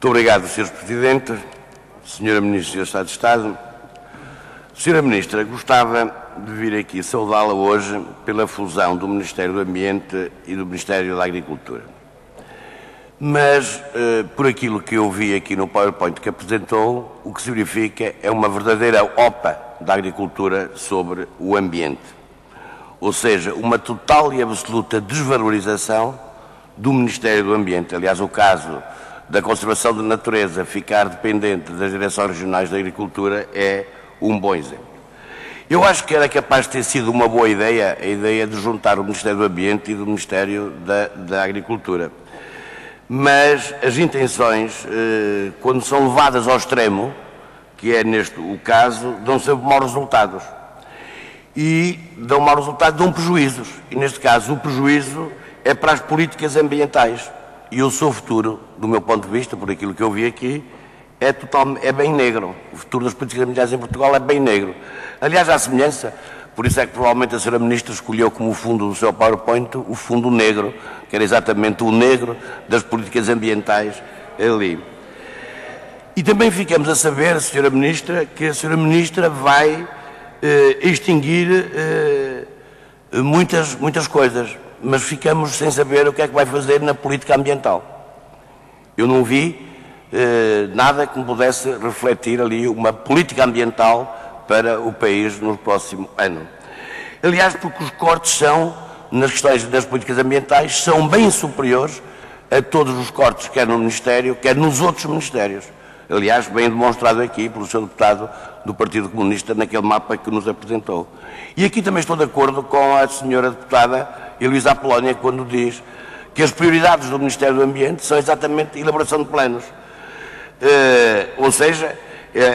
Muito obrigado, Sr. Presidente, Sra. Ministra do Estado de Estado. Sra. Ministra, gostava de vir aqui saudá-la hoje pela fusão do Ministério do Ambiente e do Ministério da Agricultura. Mas, por aquilo que eu vi aqui no PowerPoint que apresentou, o que se verifica é uma verdadeira OPA da agricultura sobre o ambiente. Ou seja, uma total e absoluta desvalorização do Ministério do Ambiente. Aliás, o caso da conservação da natureza ficar dependente das direções regionais da agricultura é um bom exemplo. Eu acho que era capaz de ter sido uma boa ideia, a ideia de juntar o Ministério do Ambiente e do Ministério da Agricultura. Mas as intenções, quando são levadas ao extremo, que é neste o caso, dão sempre maus resultados. E dão maus resultados, dão prejuízos. E neste caso o prejuízo é para as políticas ambientais. E o seu futuro, do meu ponto de vista, por aquilo que eu vi aqui, é bem negro. O futuro das políticas ambientais em Portugal é bem negro. Aliás, há semelhança, por isso é que provavelmente a Sra. Ministra escolheu como fundo do seu PowerPoint o fundo negro, que era exatamente o negro das políticas ambientais ali. E também ficamos a saber, Sra. Ministra, que a Sra. Ministra vai extinguir muitas coisas, mas ficamos sem saber o que é que vai fazer na política ambiental. Eu não vi nada que me pudesse refletir ali uma política ambiental para o país no próximo ano. Aliás, porque os cortes são, nas questões das políticas ambientais, são bem superiores a todos os cortes, quer no Ministério, quer nos outros Ministérios. Aliás, bem demonstrado aqui pelo Sr. Deputado do Partido Comunista naquele mapa que nos apresentou. E aqui também estou de acordo com a Sra. Deputada Heloísa Apolónia quando diz que as prioridades do Ministério do Ambiente são exatamente a elaboração de planos. Ou seja,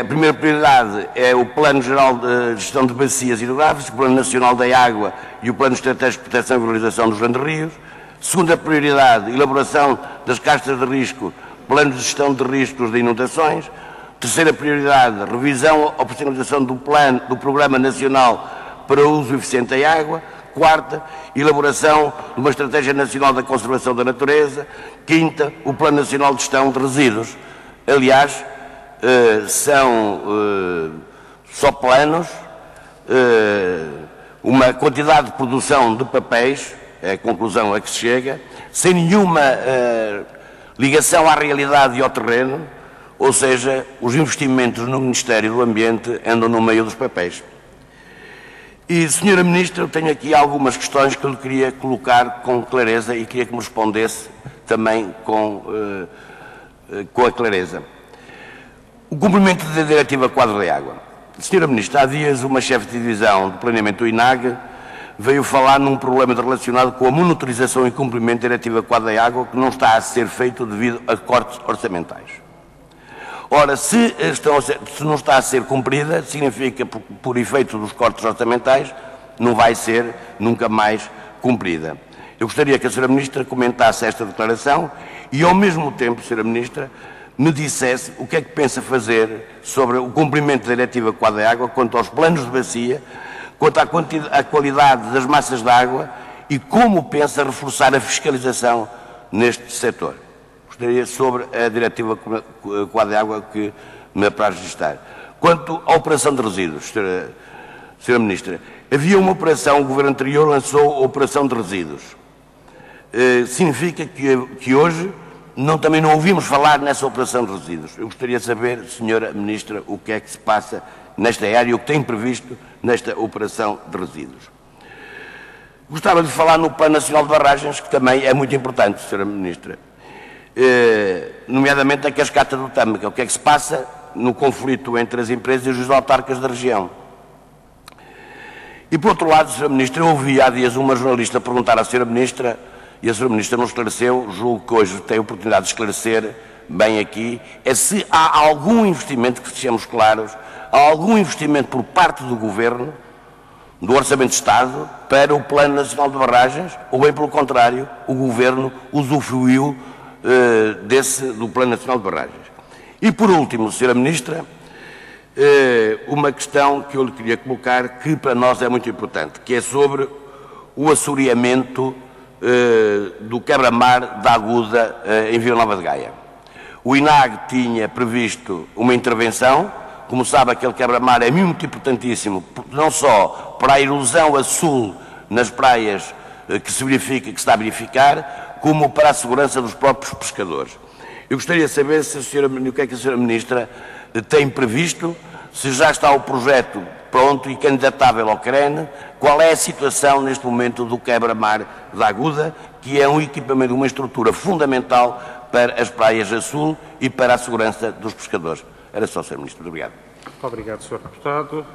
a primeira prioridade é o Plano Geral de Gestão de Bacias Hidrográficas, o Plano Nacional da Água e o Plano Estratégico de Proteção e Valorização dos Grandes Rios. Segunda prioridade, elaboração das castas de risco, Plano de Gestão de Riscos de Inundações. Terceira prioridade, revisão ou personalização do Programa Nacional para o Uso Eficiente da Água. Quarta, elaboração de uma Estratégia Nacional da Conservação da Natureza. Quinta, o Plano Nacional de Gestão de Resíduos. Aliás, são só planos, uma quantidade de produção de papéis, é a conclusão a que se chega, sem nenhuma ligação à realidade e ao terreno, ou seja, os investimentos no Ministério do Ambiente andam no meio dos papéis. E, Sra. Ministra, eu tenho aqui algumas questões que eu lhe queria colocar com clareza e queria que me respondesse também com a clareza. O cumprimento da Diretiva Quadro da Água. Sra. Ministra, há dias uma chefe de divisão de planeamento do INAG veio falar num problema relacionado com a monitorização e cumprimento da Diretiva Quadro da Água que não está a ser feito devido a cortes orçamentais. Ora, se não está a ser cumprida, significa, por efeito dos cortes orçamentais, não vai ser nunca mais cumprida. Eu gostaria que a Sra. Ministra comentasse esta declaração e, ao mesmo tempo, Sra. Ministra, me dissesse o que é que pensa fazer sobre o cumprimento da Diretiva Quadro da Água quanto aos planos de bacia, quanto à qualidade das massas de água e como pensa reforçar a fiscalização neste setor. Gostaria sobre a Diretiva Quadro da Água que me apraz registrar. Quanto à operação de resíduos, Sra. Ministra, havia uma operação, o Governo anterior lançou a operação de resíduos. Significa que hoje também não ouvimos falar nessa operação de resíduos. Eu gostaria de saber, Sra. Ministra, o que é que se passa nesta área e o que tem previsto nesta operação de resíduos. Gostava de falar no Plano Nacional de Barragens, que também é muito importante, Sra. Ministra, nomeadamente a cascata do Tâmega. O que é que se passa no conflito entre as empresas e os autarcas da região? E, por outro lado, Sra. Ministra, eu ouvi há dias uma jornalista perguntar à Sra. Ministra, e a Sra. Ministra não esclareceu, julgo que hoje tem a oportunidade de esclarecer bem aqui, é se há algum investimento, que sejamos claros, há algum investimento por parte do Governo, do Orçamento de Estado, para o Plano Nacional de Barragens, ou bem pelo contrário, o Governo usufruiu do Plano Nacional de Barragens. E, por último, Sra. Ministra, uma questão que eu lhe queria colocar, que para nós é muito importante, que é sobre o assoreamento do quebra-mar da Aguda em Vila Nova de Gaia. O INAG tinha previsto uma intervenção. Como sabe, aquele quebra-mar é muito importantíssimo, não só para a erosão a sul nas praias que se está a verificar, como para a segurança dos próprios pescadores. Eu gostaria de saber o que é que a Sra. Ministra tem previsto, se já está o projeto pronto e candidatável ao CREN, qual é a situação neste momento do quebra-mar da Aguda, que é um equipamento, uma estrutura fundamental para as praias a sul e para a segurança dos pescadores. Era só, Sr. Ministro. Muito obrigado. Muito obrigado, Sr. Deputado.